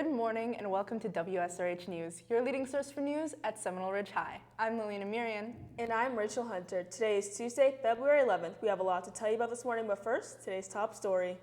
Good morning and welcome to Wsrh News, your leading source for news at Seminole Ridge High. I'm Lilliana Mirian. And I'm Rachel Hunter. Today is Tuesday, February 11th. We have a lot to tell you about this morning, but first, today's top story.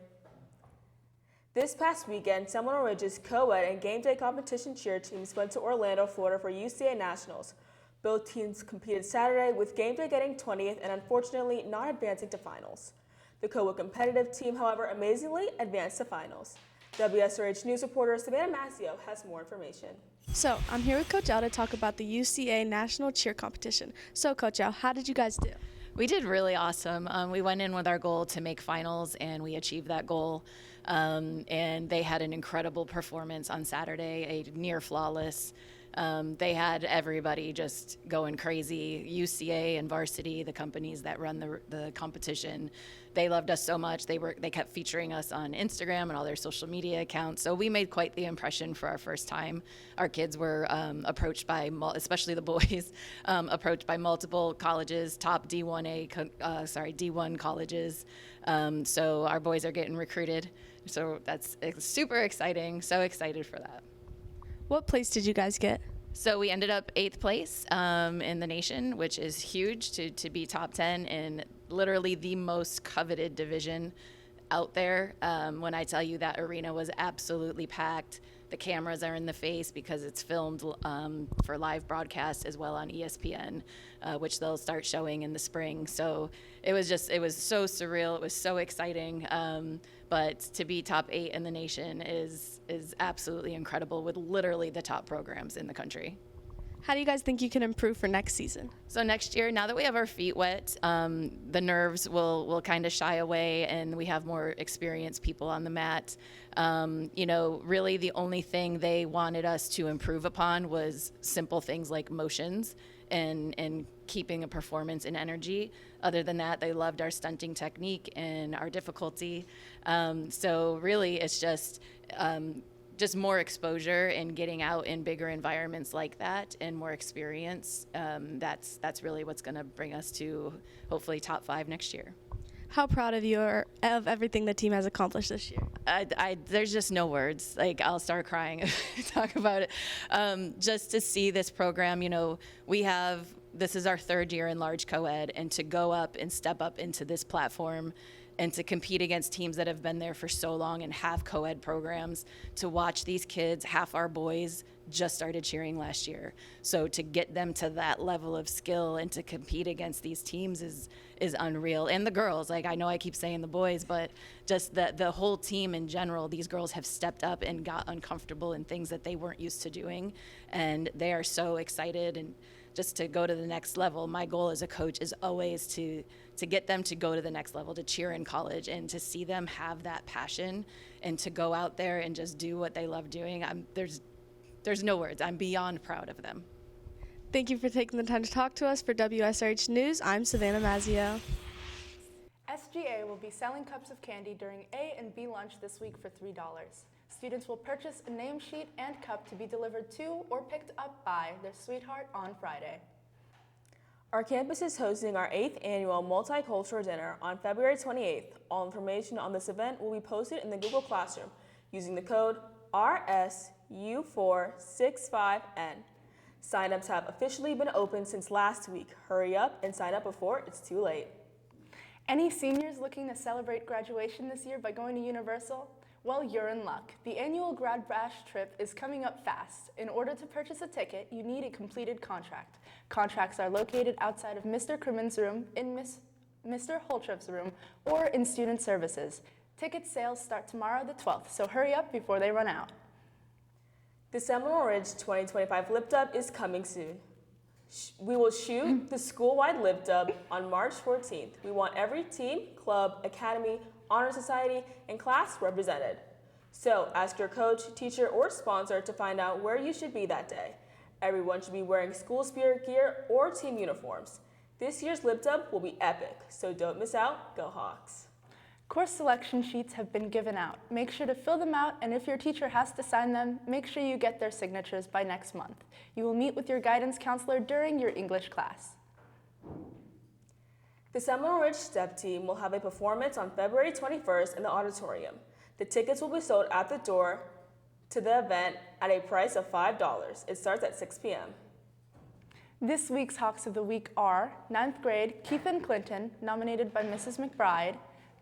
This past weekend, Seminole Ridge's co-ed and game day competition cheer teams went to Orlando, Florida for UCA Nationals. Both teams competed Saturday, with game day getting 20th and unfortunately not advancing to finals. The co-ed competitive team, however, amazingly advanced to finals. Wsrh News reporter Savannah Mazzio has more information. So, I'm here with Coach Al to talk about the UCA National Cheer Competition. So, Coach Al, how did you guys do? We did really awesome. We went in with our goal to make finals, and we achieved that goal. And they had an incredible performance on Saturday, a near flawless. They had everybody just going crazy. UCA and Varsity, the companies that run the competition, they loved us so much. They kept featuring us on Instagram and all their social media accounts. So we made quite the impression for our first time. Our kids were approached by, especially the boys, approached by multiple colleges, top D1 colleges. So our boys are getting recruited. So that's super exciting. So excited for that. What place did you guys get? So we ended up 8th place in the nation, which is huge to be top 10 in literally the most coveted division out there. When I tell you that arena was absolutely packed, the cameras are in the face because it's filmed for live broadcast as well on ESPN, which they'll start showing in the spring. So it was so surreal. It was so exciting. But to be top 8 in the nation is absolutely incredible with literally the top programs in the country. How do you guys think you can improve for next season? So next year, now that we have our feet wet, the nerves will kind of shy away, and we have more experienced people on the mat. Really the only thing they wanted us to improve upon was simple things like motions and keeping a performance and energy. Other than that, they loved our stunting technique and our difficulty. So really, it's just more exposure and getting out in bigger environments like that and more experience. That's really what's going to bring us to hopefully top 5 next year. How proud of you are of everything the team has accomplished this year? There's just no words. Like, I'll start crying if I talk about it. Just to see this program, this is our 3rd year in large co-ed, and to go up and step up into this platform and to compete against teams that have been there for so long and have co-ed programs, to watch these kids, half our boys just started cheering last year. So to get them to that level of skill and to compete against these teams is unreal. And the girls, like, I know I keep saying the boys, but just the whole team in general, these girls have stepped up and got uncomfortable in things that they weren't used to doing. And they are so excited and just to go to the next level. My goal as a coach is always to get them to go to the next level, to cheer in college, and to see them have that passion and to go out there and just do what they love doing. There's no words. I'm beyond proud of them. Thank you for taking the time to talk to us. For Wsrh News, I'm Savannah Mazzio. SGA will be selling cups of candy during A and B lunch this week for $3. Students will purchase a name sheet and cup to be delivered to or picked up by their sweetheart on Friday. Our campus is hosting our 8th annual Multicultural Dinner on February 28th. All information on this event will be posted in the Google Classroom using the code RSU465N. Sign-ups have officially been open since last week. Hurry up and sign up before it's too late. Any seniors looking to celebrate graduation this year by going to Universal? Well, you're in luck. The annual Grad Bash trip is coming up fast. In order to purchase a ticket, you need a completed contract. Contracts are located outside of Mr. Crimmins' room, in Mr. Holtrup's room, or in student services. Ticket sales start tomorrow the 12th, so hurry up before they run out. The Seminole Ridge 2025 Lip Dub is coming soon. We will shoot the school-wide Lip Dub on March 14th. We want every team, club, academy, honor society, and class represented. So ask your coach, teacher, or sponsor to find out where you should be that day. Everyone should be wearing school spirit gear or team uniforms. This year's Lip Dub will be epic, so don't miss out. Go Hawks. Course selection sheets have been given out. Make sure to fill them out, and if your teacher has to sign them, make sure you get their signatures by next month. You will meet with your guidance counselor during your English class. The Seminole Ridge Step Team will have a performance on February 21st in the auditorium. The tickets will be sold at the door to the event at a price of $5. It starts at 6 p.m. This week's Hawks of the Week are 9th grade Keithan Clinton, nominated by Mrs. McBride,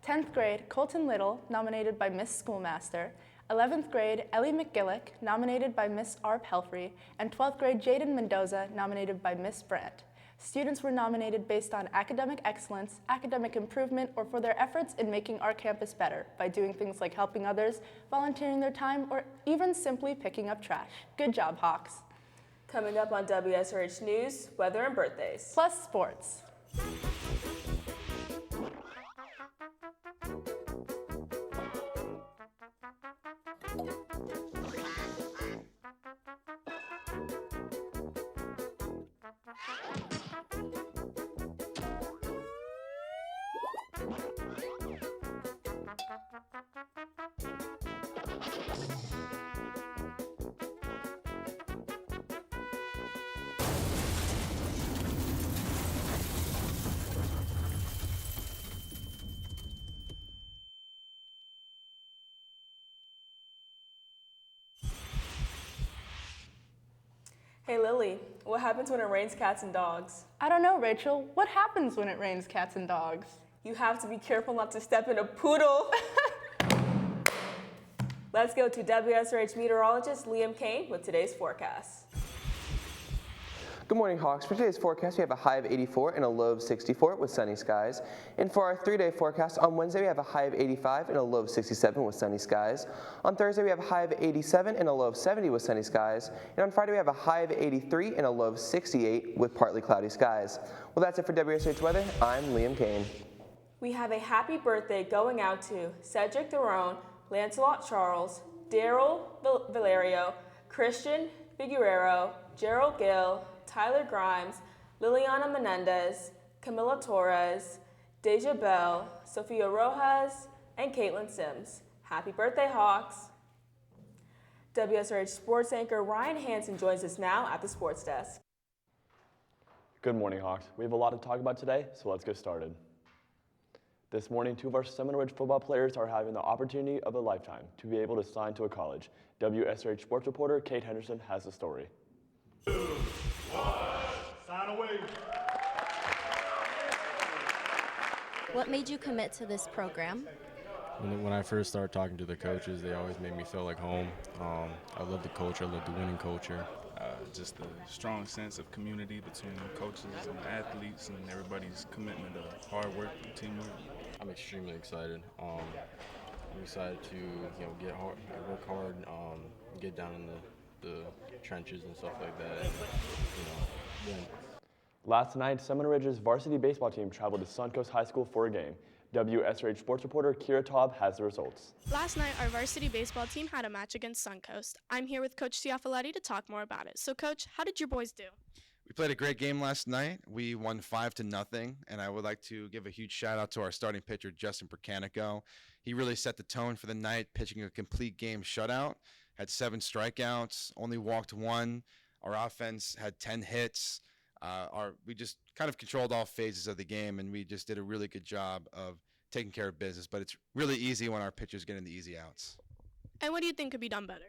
10th grade Colton Little, nominated by Miss Schoolmaster, 11th grade Ellie McGillick, nominated by Miss R. Pelfrey, and 12th grade Jaden Mendoza, nominated by Miss Brandt. Students were nominated based on academic excellence, academic improvement, or for their efforts in making our campus better by doing things like helping others, volunteering their time, or even simply picking up trash. Good job, Hawks. Coming up on Wsrh News, weather and birthdays. Plus sports. Hey Lily, what happens when it rains cats and dogs? I don't know, Rachel. What happens when it rains cats and dogs? You have to be careful not to step in a poodle. Let's go to Wsrh meteorologist Liam Kane with today's forecast. Good morning, Hawks. For today's forecast, we have a high of 84 and a low of 64 with sunny skies. And for our 3-day forecast, on Wednesday we have a high of 85 and a low of 67 with sunny skies. On Thursday we have a high of 87 and a low of 70 with sunny skies. And on Friday we have a high of 83 and a low of 68 with partly cloudy skies. Well, that's it for WSH Weather. I'm Liam Kane. We have a happy birthday going out to Cedric Derone, Lancelot Charles, Daryl Valerio, Christian Figueroa, Gerald Gill, Tyler Grimes, Liliana Menendez, Camila Torres, Deja Bell, Sophia Rojas, and Caitlin Sims. Happy birthday, Hawks! WSRH sports anchor Ryan Hansen joins us now at the sports desk. Good morning, Hawks. We have a lot to talk about today, so let's get started. This morning, 2 of our Seminole Ridge football players are having the opportunity of a lifetime to be able to sign to a college. WSRH sports reporter Kate Henderson has the story. 2, 1, sign away. What made you commit to this program? When I first started talking to the coaches, they always made me feel like home. I love the culture, I love the winning culture. Just a strong sense of community between the coaches and the athletes and everybody's commitment to hard work and teamwork. I'm extremely excited. I'm excited to work hard, get down in the trenches and stuff like that, and win. Last night, Seminole Ridge's varsity baseball team traveled to Suncoast High School for a game. WSRH sports reporter Kira Taub has the results. Last night, our varsity baseball team had a match against Suncoast. I'm here with Coach Ciafaletti to talk more about it. So, Coach, how did your boys do? We played a great game last night. We won 5-0, and I would like to give a huge shout out to our starting pitcher, Justin Percanico. He really set the tone for the night, pitching a complete game shutout, had 7 strikeouts, only walked 1. Our offense had 10 hits. We just kind of controlled all phases of the game, and we just did a really good job of taking care of business. But it's really easy when our pitchers get in the easy outs. And what do you think could be done better?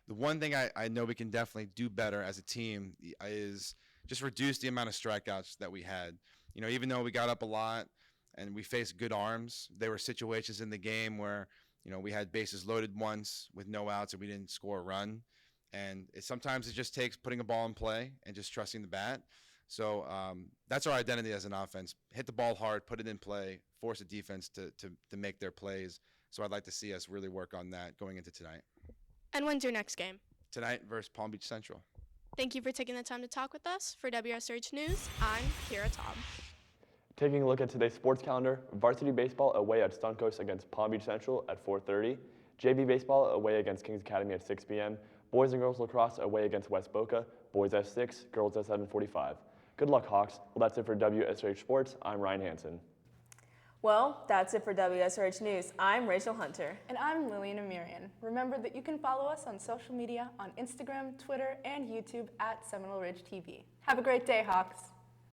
The one thing I know we can definitely do better as a team is just reduce the amount of strikeouts that we had. Even though we got up a lot and we faced good arms, there were situations in the game where, we had bases loaded once with no outs and we didn't score a run. And sometimes it just takes putting a ball in play and just trusting the bat. So that's our identity as an offense. Hit the ball hard, put it in play, force the defense to make their plays. So I'd like to see us really work on that going into tonight. And when's your next game? Tonight versus Palm Beach Central. Thank you for taking the time to talk with us. For WSRH News, I'm Kira Taub. Taking a look at today's sports calendar, varsity baseball away at Suncoast against Palm Beach Central at 4:30, JV baseball away against Kings Academy at 6 p.m., boys and girls lacrosse away against West Boca, boys at 6, girls at 7:45. Good luck, Hawks. Well, that's it for WSRH Sports. I'm Ryan Hansen. Well, that's it for WSRH News. I'm Rachel Hunter. And I'm Lillian Amirian. Remember that you can follow us on social media on Instagram, Twitter, and YouTube at Seminole Ridge TV. Have a great day, Hawks.